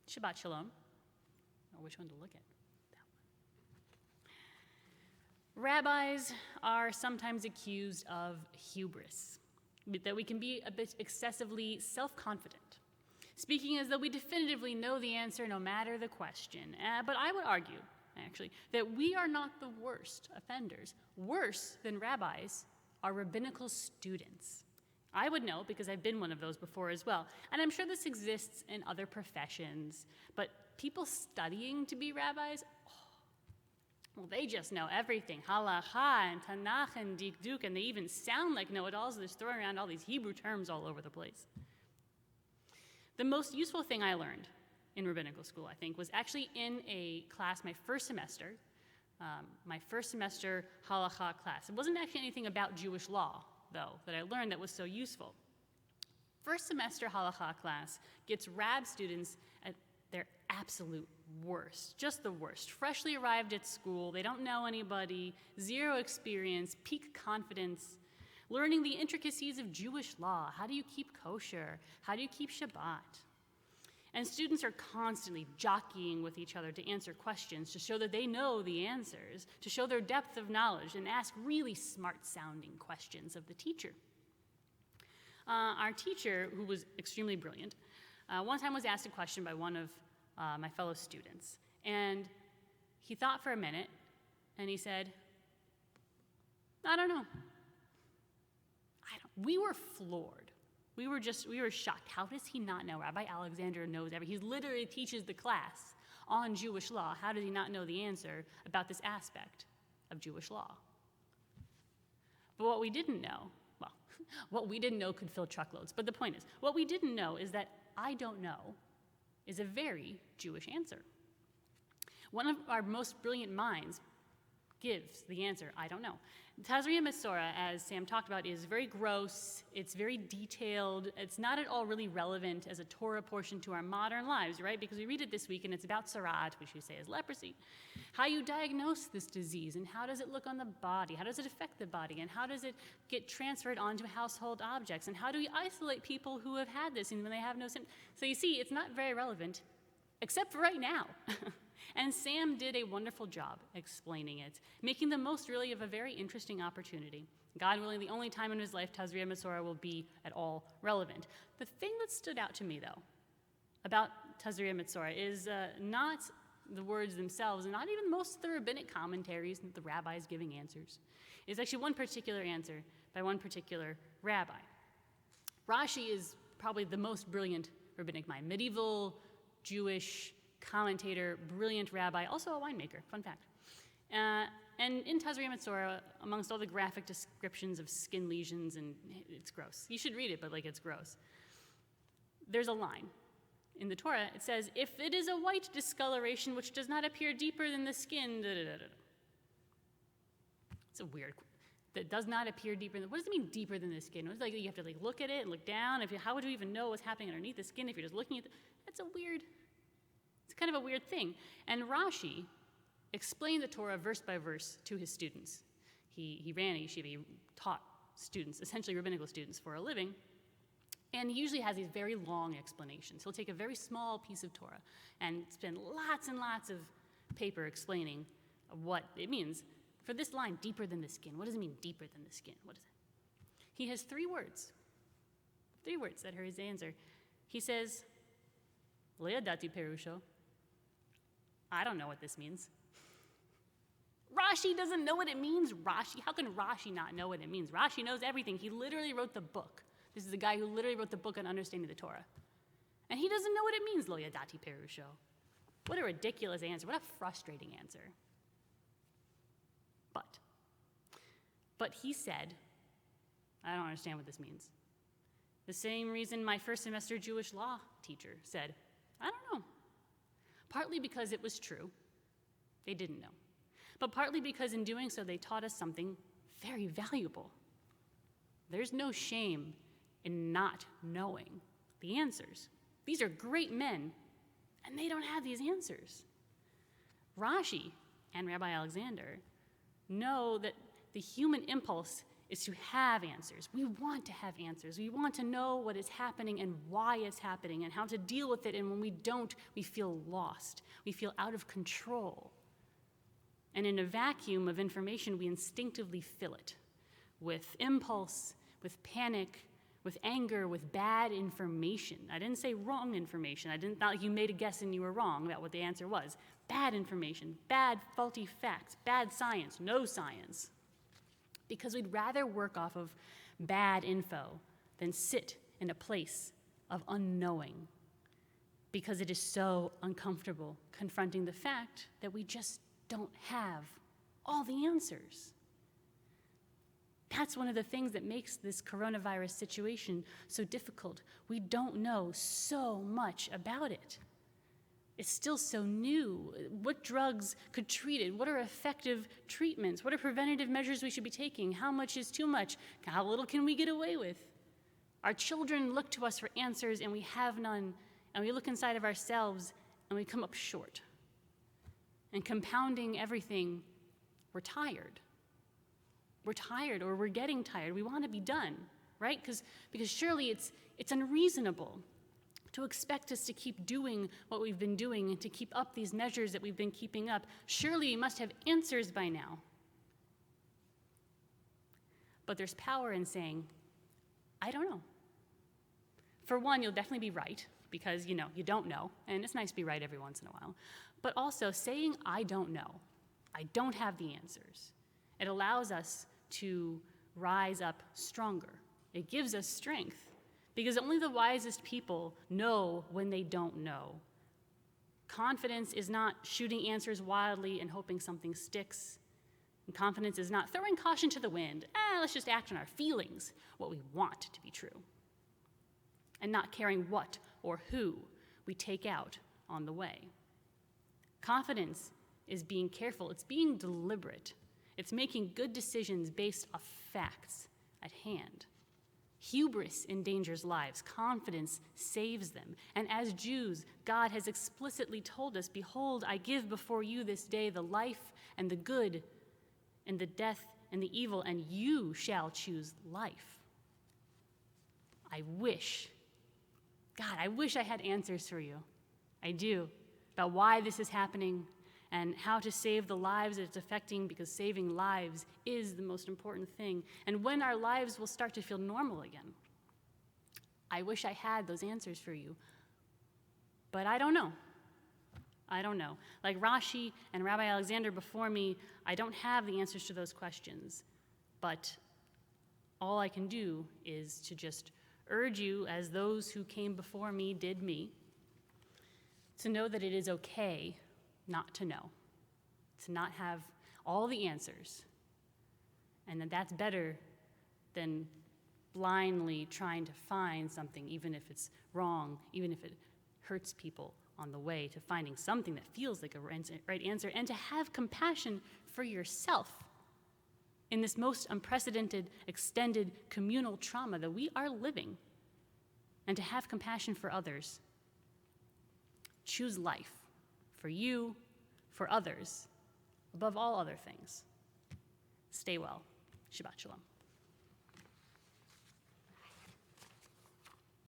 Shabbat Shalom. Or which one to look at? That one. Rabbis are sometimes accused of hubris, that we can be a bit excessively self-confident, speaking as though we definitively know the answer no matter the question. But I would argue, actually, that we are not the worst offenders. Worse than rabbis are rabbinical students. I would know because I've been one of those before as well. And I'm sure this exists in other professions. But people studying to be rabbis, well, they just know everything. Halacha and Tanakh and Dikduk, and they even sound like know-it-alls. They're just throwing around all these Hebrew terms all over the place. The most useful thing I learned in rabbinical school, I think, was actually in a class my first semester halacha class. It wasn't actually anything about Jewish law, though, that I learned that was so useful. First semester halacha class gets Rab students at their absolute worst, just the worst. Freshly arrived at school, they don't know anybody, zero experience, peak confidence, learning the intricacies of Jewish law. How do you keep kosher? How do you keep Shabbat? And students are constantly jockeying with each other to answer questions, to show that they know the answers, to show their depth of knowledge, and ask really smart-sounding questions of the teacher. Our teacher, who was extremely brilliant, one time was asked a question by one of my fellow students. And he thought for a minute, and he said, I don't know. We were floored. We were shocked. How does he not know? Rabbi Alexander knows everything. He literally teaches the class on Jewish law. How does he not know the answer about this aspect of Jewish law? But what we didn't know, well, what we didn't know could fill truckloads. But the point is, what we didn't know is that I don't know is a very Jewish answer. One of our most brilliant minds gives the answer, I don't know. Tazria Masorah, as Sam talked about, is very gross, it's very detailed, it's not at all really relevant as a Torah portion to our modern lives, right? Because we read it this week and it's about sarat, which we say is leprosy. How you diagnose this disease and how does it look on the body? How does it affect the body? And how does it get transferred onto household objects? And how do we isolate people who have had this and when they have no symptoms? So you see, it's not very relevant, except for right now. And Sam did a wonderful job explaining it, making the most really of a very interesting opportunity. God willing, the only time in his life Tazria Masorah will be at all relevant. The thing that stood out to me, though, about Tazria Masorah is not the words themselves, and not even most of the rabbinic commentaries and the rabbis giving answers. It's actually one particular answer by one particular rabbi. Rashi is probably the most brilliant rabbinic mind, medieval Jewish commentator, brilliant rabbi, also a winemaker, fun fact. And in Tazria Masorah, amongst all the graphic descriptions of skin lesions, and it's gross. You should read it, but it's gross. There's a line in the Torah. It says, if it is a white discoloration which does not appear deeper than the skin, It's a weird, that does not appear deeper than, what does it mean deeper than the skin? It's like you have to look at it and look down. How would you even know what's happening underneath the skin if you're just looking at it? It's kind of a weird thing. And Rashi explained the Torah verse by verse to his students. He ran a yeshiva, he taught students, essentially rabbinical students, for a living. And he usually has these very long explanations. He'll take a very small piece of Torah and spend lots and lots of paper explaining what it means. For this line, deeper than the skin, what does it mean, deeper than the skin? What is it? He has three words that are his answer. He says, Lo yadati perusho. I don't know what this means. Rashi doesn't know what it means. How can Rashi not know what it means? Rashi knows everything. He literally wrote the book. This is the guy who literally wrote the book on understanding the Torah. And he doesn't know what it means, Lo yadati perusho. What a ridiculous answer. What a frustrating answer. But he said, I don't understand what this means. The same reason my first semester Jewish law teacher said, I don't know. Partly because it was true. They didn't know. But partly because in doing so, they taught us something very valuable. There's no shame in not knowing the answers. These are great men, and they don't have these answers. Rashi and Rabbi Alexander know that the human impulse is to have answers. We want to have answers. We want to know what is happening and why it's happening and how to deal with it. And when we don't, we feel lost. We feel out of control. And in a vacuum of information, we instinctively fill it with impulse, with panic, with anger, with bad information. I didn't say wrong information. Not like you made a guess and you were wrong about what the answer was. Bad information, bad, faulty facts, bad science, no science. Because we'd rather work off of bad info than sit in a place of unknowing, because it is so uncomfortable confronting the fact that we just don't have all the answers. That's one of the things that makes this coronavirus situation so difficult. We don't know so much about it. It's still so new. What drugs could treat it? What are effective treatments? What are preventative measures we should be taking? How much is too much? How little can we get away with? Our children look to us for answers and we have none, and we look inside of ourselves and we come up short. And compounding everything, we're tired. We're tired, or we're getting tired. We want to be done, right? Because surely it's unreasonable to expect us to keep doing what we've been doing and to keep up these measures that we've been keeping up. Surely we must have answers by now. But there's power in saying, I don't know. For one, you'll definitely be right, because you don't know, and it's nice to be right every once in a while. But also, saying I don't know, I don't have the answers, it allows us to rise up stronger. It gives us strength. Because only the wisest people know when they don't know. Confidence is not shooting answers wildly and hoping something sticks. And confidence is not throwing caution to the wind. Let's just act on our feelings, what we want to be true. And not caring what or who we take out on the way. Confidence is being careful. It's being deliberate. It's making good decisions based off facts at hand. Hubris endangers lives. Confidence saves them. And as Jews, God has explicitly told us, behold, I give before you this day the life and the good and the death and the evil, and you shall choose life. I wish I had answers for you. I do, about why this is happening and how to save the lives that it's affecting, because saving lives is the most important thing. And when our lives will start to feel normal again. I wish I had those answers for you, but I don't know. I don't know. Like Rashi and Rabbi Alexander before me, I don't have the answers to those questions, but all I can do is to just urge you, as those who came before me did me, to know that it is okay not to know, to not have all the answers, and that's better than blindly trying to find something, even if it's wrong, even if it hurts people on the way to finding something that feels like a right answer, and to have compassion for yourself in this most unprecedented, extended communal trauma that we are living, and to have compassion for others. Choose life. For you, for others, above all other things. Stay well. Shabbat Shalom.